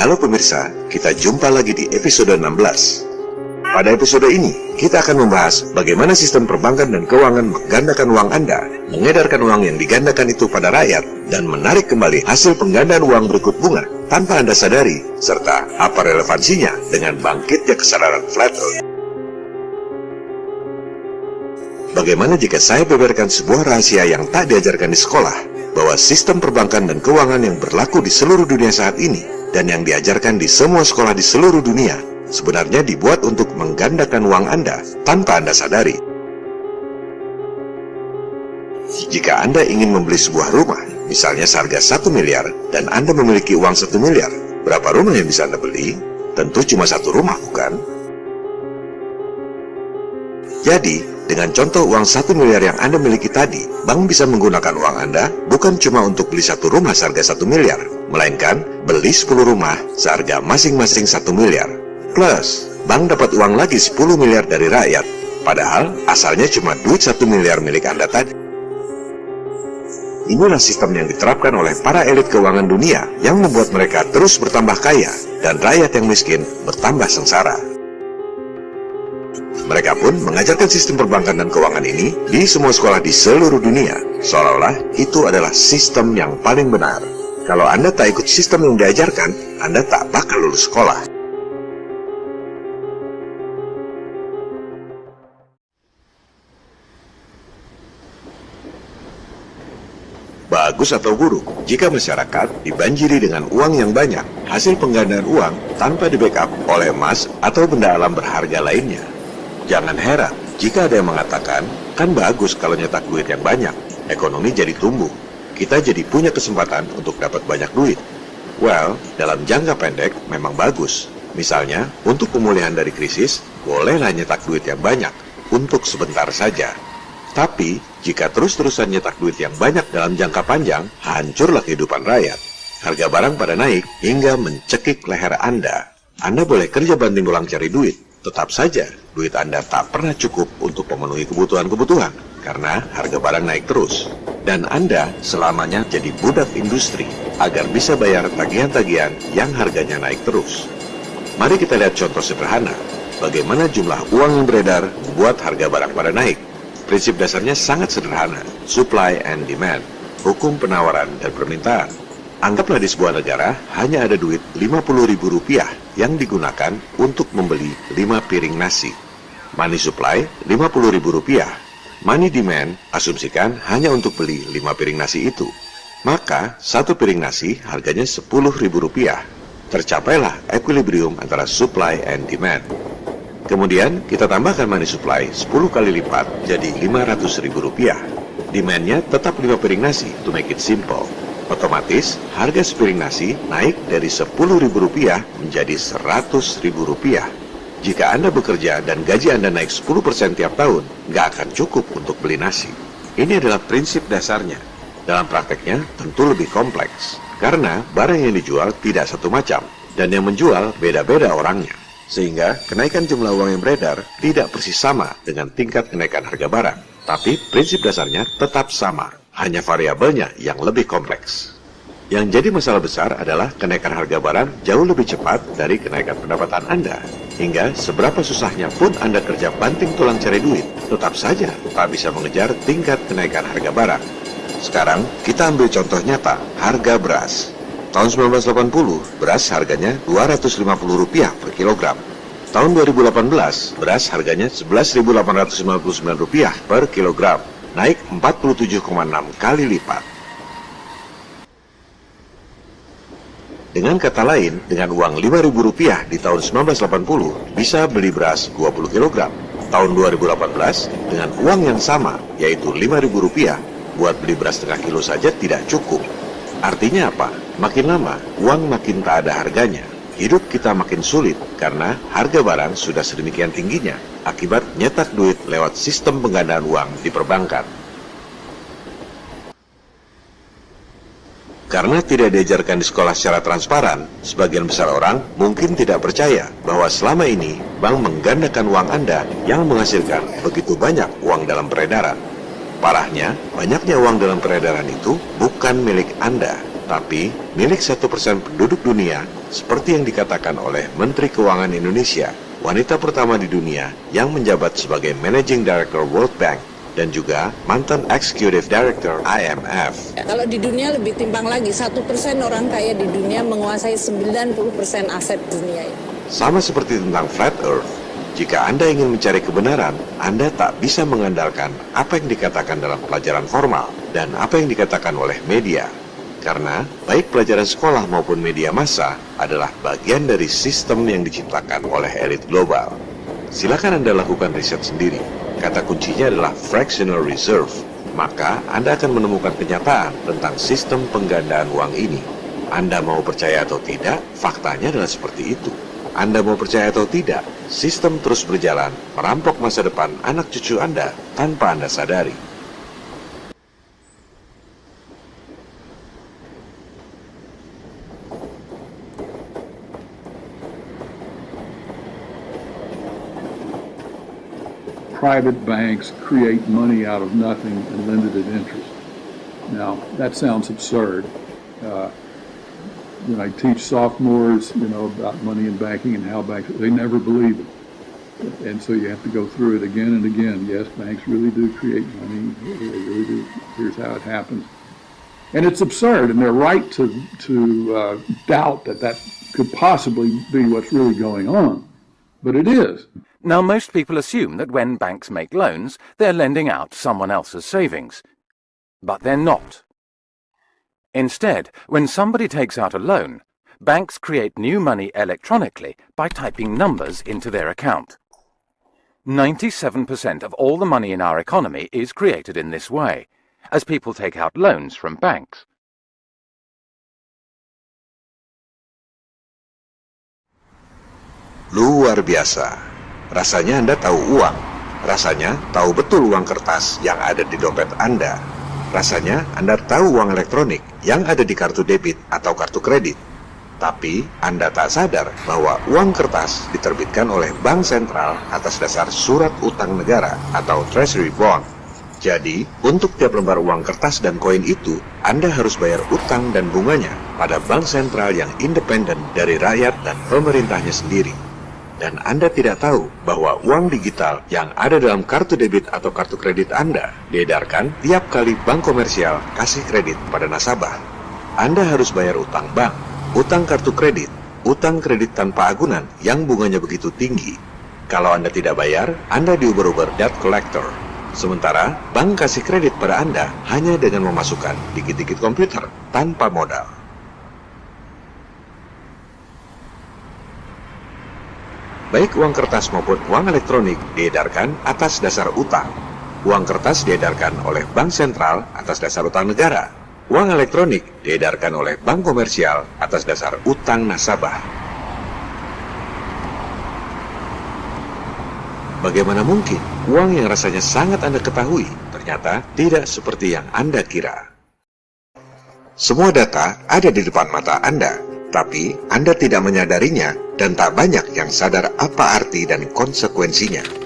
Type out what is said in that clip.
Halo pemirsa, kita jumpa lagi di episode 16. Pada episode ini, kita akan membahas bagaimana sistem perbankan dan keuangan menggandakan uang Anda, mengedarkan uang yang digandakan itu pada rakyat, dan menarik kembali hasil penggandaan uang berikut bunga tanpa Anda sadari, serta apa relevansinya dengan bangkitnya kesadaran flat earth. Bagaimana jika saya beberkan sebuah rahasia yang tak diajarkan di sekolah, bahwa sistem perbankan dan keuangan yang berlaku di seluruh dunia saat ini, dan yang diajarkan di semua sekolah di seluruh dunia, sebenarnya dibuat untuk menggandakan uang Anda tanpa Anda sadari. Jika Anda ingin membeli sebuah rumah, misalnya seharga 1 miliar, dan Anda memiliki uang 1 miliar, berapa rumah yang bisa Anda beli? Tentu cuma satu rumah, bukan? Jadi, dengan contoh uang 1 miliar yang Anda miliki tadi, bank bisa menggunakan uang Anda bukan cuma untuk beli satu rumah seharga 1 miliar, melainkan beli 10 rumah seharga masing-masing 1 miliar. Plus, bank dapat uang lagi 10 miliar dari rakyat, padahal asalnya cuma duit 1 miliar milik Anda tadi. Inilah sistem yang diterapkan oleh para elit keuangan dunia yang membuat mereka terus bertambah kaya dan rakyat yang miskin bertambah sengsara. Mereka pun mengajarkan sistem perbankan dan keuangan ini di semua sekolah di seluruh dunia, seolah-olah itu adalah sistem yang paling benar. Kalau Anda tak ikut sistem yang diajarkan, Anda tak bakal lulus sekolah. Bagus atau buruk jika masyarakat dibanjiri dengan uang yang banyak, hasil penggandaan uang tanpa di-backup oleh emas atau benda alam berharga lainnya? Jangan heran jika ada yang mengatakan, kan bagus kalau nyetak duit yang banyak, ekonomi jadi tumbuh, kita jadi punya kesempatan untuk dapat banyak duit. Well, dalam jangka pendek memang bagus. Misalnya, untuk pemulihan dari krisis, bolehlah nyetak duit yang banyak, untuk sebentar saja. Tapi, jika terus-terusan nyetak duit yang banyak dalam jangka panjang, hancurlah kehidupan rakyat. Harga barang pada naik hingga mencekik leher Anda. Anda boleh kerja banting tulang cari duit, tetap saja duit Anda tak pernah cukup untuk memenuhi kebutuhan-kebutuhan, karena harga barang naik terus. Dan Anda selamanya jadi budak industri, agar bisa bayar tagihan-tagihan yang harganya naik terus. Mari kita lihat contoh sederhana, bagaimana jumlah uang yang beredar membuat harga barang pada naik. Prinsip dasarnya sangat sederhana, supply and demand, hukum penawaran dan permintaan. Anggaplah di sebuah negara hanya ada duit Rp50.000 yang digunakan untuk membeli 5 piring nasi. Money supply Rp50.000. Money demand asumsikan hanya untuk beli 5 piring nasi itu. Maka satu piring nasi harganya Rp10.000. Tercapailah equilibrium antara supply and demand. Kemudian kita tambahkan money supply 10 kali lipat jadi Rp500.000. Demandnya tetap 5 piring nasi to make it simple. Otomatis harga sepiring nasi naik dari Rp10.000 menjadi Rp100.000. Jika Anda bekerja dan gaji Anda naik 10% tiap tahun, nggak akan cukup untuk beli nasi. Ini adalah prinsip dasarnya. Dalam prakteknya tentu lebih kompleks, karena barang yang dijual tidak satu macam, dan yang menjual beda-beda orangnya. Sehingga kenaikan jumlah uang yang beredar tidak persis sama dengan tingkat kenaikan harga barang. Tapi prinsip dasarnya tetap sama, hanya variabelnya yang lebih kompleks. Yang jadi masalah besar adalah kenaikan harga barang jauh lebih cepat dari kenaikan pendapatan Anda. Hingga seberapa susahnya pun Anda kerja banting tulang cari duit, tetap saja tak bisa mengejar tingkat kenaikan harga barang. Sekarang kita ambil contoh nyata, harga beras. Tahun 1980, beras harganya Rp250 per kilogram. Tahun 2018, beras harganya Rp11.899 per kilogram, naik 47,6 kali lipat. Dengan kata lain, dengan uang Rp5.000 di tahun 1980, bisa beli beras 20 kg. Tahun 2018, dengan uang yang sama, yaitu Rp5.000, buat beli beras setengah kilo saja tidak cukup. Artinya apa? Makin lama, uang makin tak ada harganya. Hidup kita makin sulit karena harga barang sudah sedemikian tingginya akibat nyetak duit lewat sistem penggandaan uang di perbankan. Karena tidak diajarkan di sekolah secara transparan, sebagian besar orang mungkin tidak percaya bahwa selama ini bank menggandakan uang Anda yang menghasilkan begitu banyak uang dalam peredaran. Parahnya, banyaknya uang dalam peredaran itu bukan milik Anda, tapi milik 1% penduduk dunia, seperti yang dikatakan oleh Menteri Keuangan Indonesia, wanita pertama di dunia yang menjabat sebagai Managing Director World Bank, dan juga mantan Executive Director IMF. Kalau di dunia lebih timpang lagi, 1% orang kaya di dunia menguasai 90% aset dunia. Sama seperti tentang Flat Earth, jika Anda ingin mencari kebenaran, Anda tak bisa mengandalkan apa yang dikatakan dalam pelajaran formal dan apa yang dikatakan oleh media. Karena baik pelajaran sekolah maupun media massa adalah bagian dari sistem yang diciptakan oleh elit global. Silakan Anda lakukan riset sendiri. Kata kuncinya adalah fractional reserve. Maka Anda akan menemukan kenyataan tentang sistem penggandaan uang ini. Anda mau percaya atau tidak, faktanya adalah seperti itu. Anda mau percaya atau tidak, sistem terus berjalan, merampok masa depan anak cucu Anda tanpa Anda sadari. Private banks create money out of nothing and lend it at interest. Now, that sounds absurd. When I teach sophomores, about money and banking and how banks, they never believe it. And so you have to go through it again and again. Yes, banks really do create money. They really do. Here's how it happens. And it's absurd, and they're right to doubt that could possibly be what's really going on. But it is. Now, most people assume that when banks make loans, they're lending out someone else's savings. But they're not. Instead, when somebody takes out a loan, banks create new money electronically by typing numbers into their account. 97% of all the money in our economy is created in this way, as people take out loans from banks. Luar biasa. Rasanya Anda tahu uang. Rasanya tahu betul uang kertas yang ada di dompet Anda. Rasanya Anda tahu uang elektronik yang ada di kartu debit atau kartu kredit. Tapi Anda tak sadar bahwa uang kertas diterbitkan oleh Bank Sentral atas dasar surat utang negara atau Treasury Bond. Jadi, untuk tiap lembar uang kertas dan koin itu, Anda harus bayar utang dan bunganya pada Bank Sentral yang independen dari rakyat dan pemerintahnya sendiri. Dan Anda tidak tahu bahwa uang digital yang ada dalam kartu debit atau kartu kredit Anda diedarkan tiap kali bank komersial kasih kredit pada nasabah. Anda harus bayar utang bank, utang kartu kredit, utang kredit tanpa agunan yang bunganya begitu tinggi. Kalau Anda tidak bayar, Anda diuber-uber debt collector. Sementara, bank kasih kredit pada Anda hanya dengan memasukkan dikit-dikit komputer tanpa modal. Baik uang kertas maupun uang elektronik diedarkan atas dasar utang. Uang kertas diedarkan oleh Bank Sentral atas dasar utang negara. Uang elektronik diedarkan oleh bank komersial atas dasar utang nasabah. Bagaimana mungkin uang yang rasanya sangat Anda ketahui ternyata tidak seperti yang Anda kira? Semua data ada di depan mata Anda, tapi Anda tidak menyadarinya dan tak banyak yang sadar apa arti dan konsekuensinya.